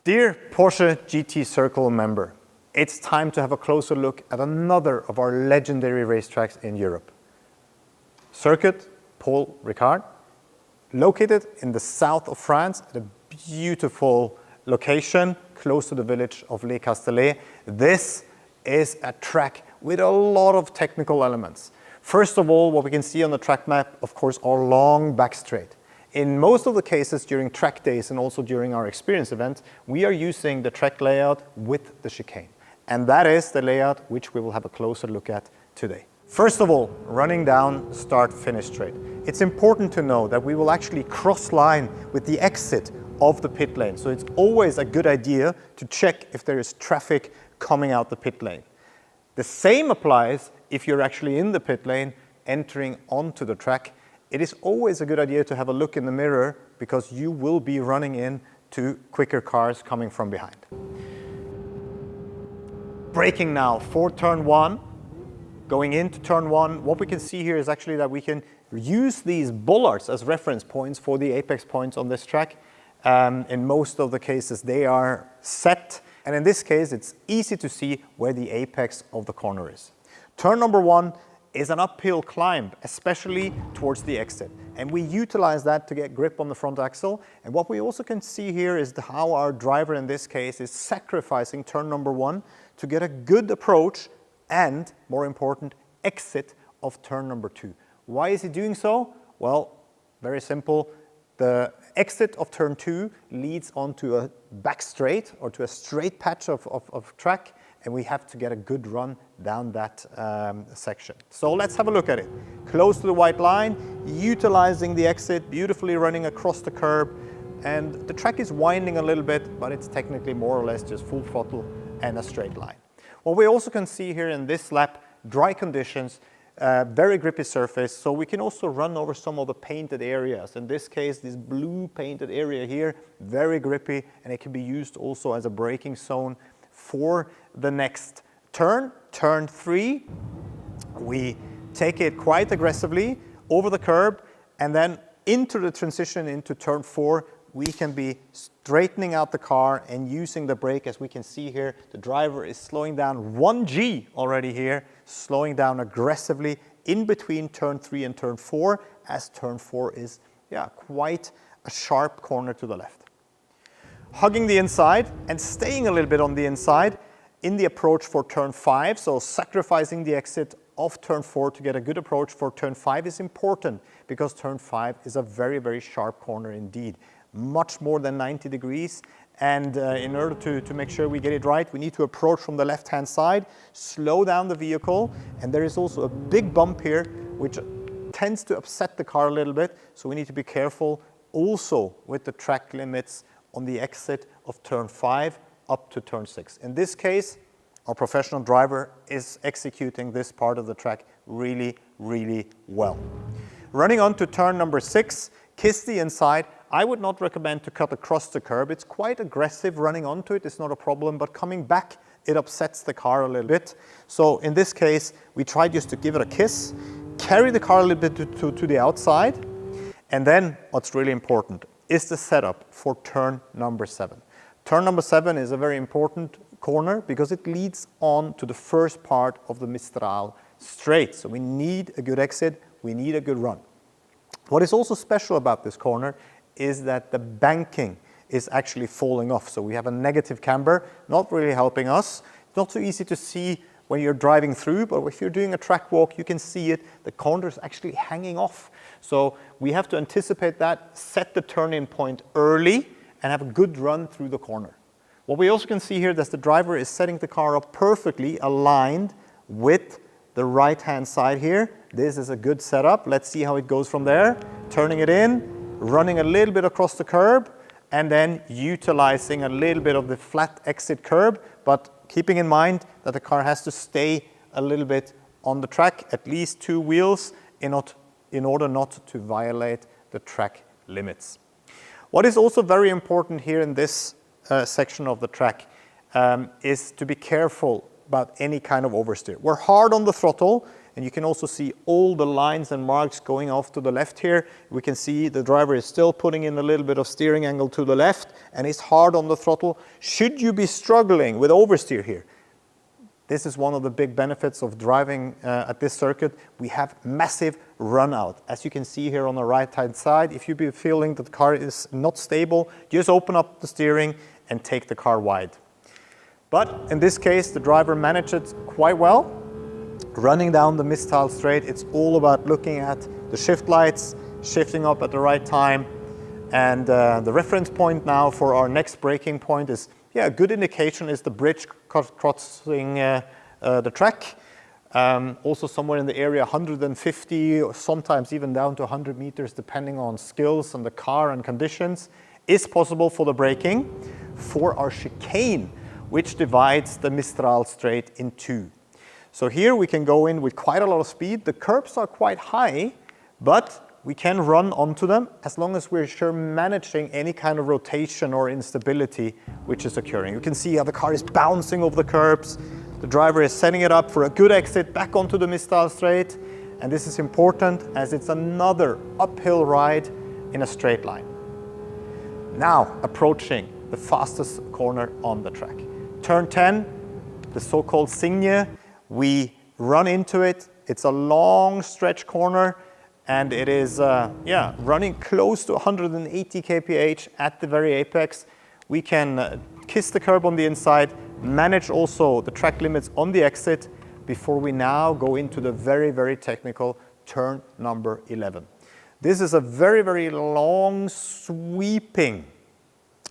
Dear Porsche GT Circle member, it's time to have a closer look at another of our legendary racetracks in Europe. Circuit Paul Ricard, located in the south of France at a beautiful location close to the village of Le Castelet. This is a track with a lot of technical elements. First of all, what we can see on the track map, of course, are long back straight. In most of the cases during track days and also during our experience event, we are using the track layout with the chicane. And that is the layout which we will have a closer look at today. First of all, running down start-finish straight. It's important to know that we will actually cross line with the exit of the pit lane. So it's always a good idea to check if there is traffic coming out the pit lane. The same applies if you're actually in the pit lane entering onto the track. It is always a good idea to have a look in the mirror because you will be running into quicker cars coming from behind. Braking now for turn one. Going into turn one, what we can see here is actually that we can use these bollards as reference points for the apex points on this track. In most of the cases, they are set. And in this case, it's easy to see where the apex of the corner is. Turn number one is an uphill climb, especially towards the exit. And we utilize that to get grip on the front axle. And what we also can see here is how our driver in this case is sacrificing turn number one to get a good approach and, more important, exit of turn number two. Why is he doing so? Well, very simple. The exit of turn two leads onto a back straight or to a straight patch of track, and we have to get a good run down that section. So let's have a look at it. Close to the white line, utilizing the exit, beautifully running across the curb, and the track is winding a little bit, but it's technically more or less just full throttle and a straight line. What we also can see here in this lap, dry conditions, very grippy surface, so we can also run over some of the painted areas. In this case, this blue painted area here, very grippy, and it can be used also as a braking zone for the next turn, turn three. We take it quite aggressively over the curb, and then into the transition into turn four, we can be straightening out the car and using the brake. As we can see here, the driver is slowing down 1G already here, slowing down aggressively in between turn three and turn four, as turn four is quite a sharp corner to the left. Hugging the inside and staying a little bit on the inside in the approach for turn five, so sacrificing the exit of turn four to get a good approach for turn five is important because turn five is a very, very sharp corner indeed. Much more than 90 degrees, and in order to make sure we get it right, we need to approach from the left-hand side, slow down the vehicle, and there is also a big bump here which tends to upset the car a little bit, so we need to be careful also with the track limits on the exit of turn five up to turn six. In this case, our professional driver is executing this part of the track really, really well. Running on to turn number six, kiss the inside. I would not recommend to cut across the curb. It's quite aggressive. Running onto it is not a problem, but coming back, it upsets the car a little bit. So in this case, we try just to give it a kiss, carry the car a little bit to the outside, and then what's really important is the setup for turn number seven. Turn number seven is a very important corner because it leads on to the first part of the Mistral straight. So we need a good exit, we need a good run. What is also special about this corner is that the banking is actually falling off. So we have a negative camber, not really helping us. It's not so easy to see when you're driving through, but if you're doing a track walk, you can see it. The corner is actually hanging off. So we have to anticipate that, set the turn-in point early, and have a good run through the corner. What we also can see here is that the driver is setting the car up perfectly aligned with the right-hand side here. This is a good setup. Let's see how it goes from there. Turning it in, running a little bit across the curb, and then utilizing a little bit of the flat exit curb, but keeping in mind that the car has to stay a little bit on the track, at least two wheels, in order not to violate the track limits. What is also very important here in this section of the track is to be careful about any kind of oversteer. We're hard on the throttle. And you can also see all the lines and marks going off to the left here. We can see the driver is still putting in a little bit of steering angle to the left and is hard on the throttle. Should you be struggling with oversteer here, this is one of the big benefits of driving at this circuit. We have massive run out. As you can see here on the right-hand side, if you be feeling that the car is not stable, just open up the steering and take the car wide. But in this case, the driver managed it quite well. Running down the Mistral straight, it's all about looking at the shift lights, shifting up at the right time. And the reference point now for our next braking point is, yeah, a good indication is the bridge crossing the track. Also somewhere in the area 150 or sometimes even down to 100 meters depending on skills and the car and conditions is possible for the braking. For our chicane, which divides the Mistral straight in two. So here we can go in with quite a lot of speed. The curbs are quite high, but we can run onto them as long as we're sure managing any kind of rotation or instability which is occurring. You can see how the car is bouncing over the curbs. The driver is setting it up for a good exit back onto the Mistral straight. And this is important as it's another uphill ride in a straight line. Now approaching the fastest corner on the track. Turn 10, the so-called Signe. We run into it. It's a long stretch corner. And it is running close to 180 kph at the very apex. We can kiss the curb on the inside, manage also the track limits on the exit before we now go into the very, very technical turn number 11. This is a very, very long sweeping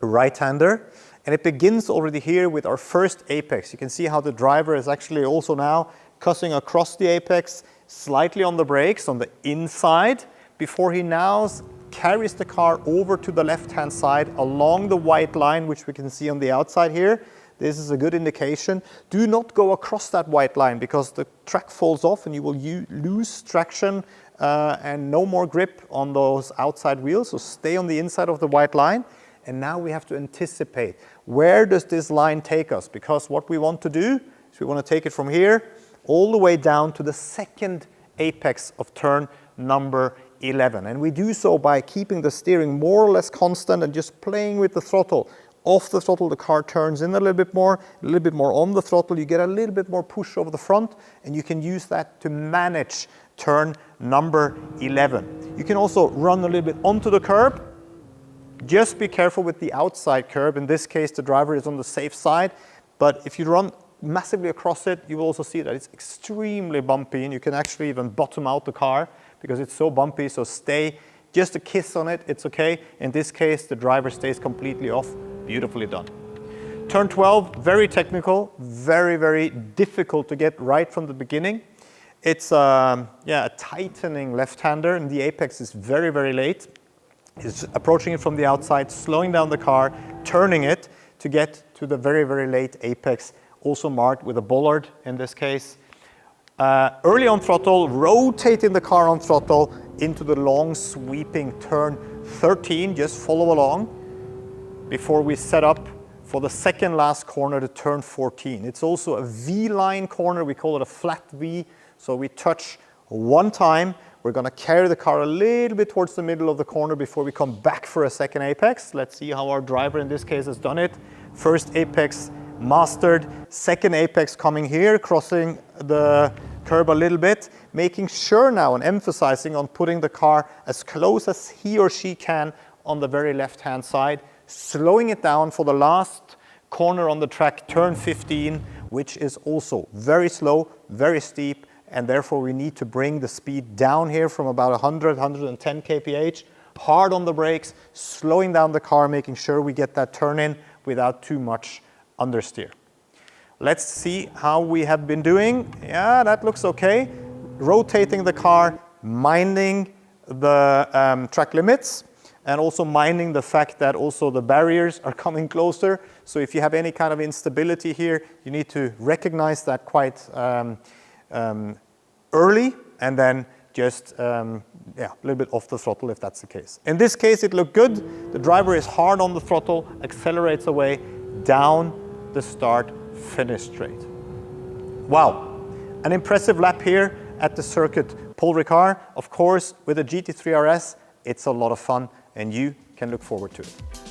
right-hander. And it begins already here with our first apex. You can see how the driver is actually also now cussing across the apex, slightly on the brakes on the inside before he now carries the car over to the left-hand side along the white line, which we can see on the outside here. This is a good indication. Do not go across that white line because the track falls off and you will lose traction and no more grip on those outside wheels. So stay on the inside of the white line. And now we have to anticipate, where does this line take us? Because what we want to do is we want to take it from here all the way down to the second apex of turn number 11. And we do so by keeping the steering more or less constant and just playing with the throttle. Off the throttle, the car turns in a little bit more on the throttle. You get a little bit more push over the front, and you can use that to manage turn number 11. You can also run a little bit onto the curb. Just be careful with the outside curb. In this case, the driver is on the safe side. But if you run massively across it, you will also see that it's extremely bumpy, and you can actually even bottom out the car because it's so bumpy. So stay just a kiss on it. It's okay. In this case, the driver stays completely off. Beautifully done. Turn 12, very technical, very, very difficult to get right from the beginning. It's a tightening left-hander, and the apex is very, very late. Is approaching it from the outside, slowing down the car, turning it to get to the very, very late apex, also marked with a bollard in this case. Early on throttle, rotating the car on throttle into the long sweeping turn 13, just follow along before we set up for the second last corner, the turn 14. It's also a V-line corner, we call it a flat V, so we touch one time. We're going to carry the car a little bit towards the middle of the corner before we come back for a second apex. Let's see how our driver in this case has done it. First apex mastered, second apex coming here, crossing the curb a little bit, making sure now and emphasizing on putting the car as close as he or she can on the very left-hand side, slowing it down for the last corner on the track, turn 15, which is also very slow, very steep, and therefore we need to bring the speed down here from about 100, 110 kph, hard on the brakes, slowing down the car, making sure we get that turn in without too much understeer. Let's see how we have been doing. Yeah, that looks okay. Rotating the car, minding the track limits, and also minding the fact that also the barriers are coming closer. So if you have any kind of instability here, you need to recognize that quite early, and then just a little bit off the throttle if that's the case. In this case, it looked good. The driver is hard on the throttle, accelerates away down the start-finish straight. Wow, an impressive lap here, at the circuit Paul Ricard. Of course, with a GT3 RS, it's a lot of fun and you can look forward to it.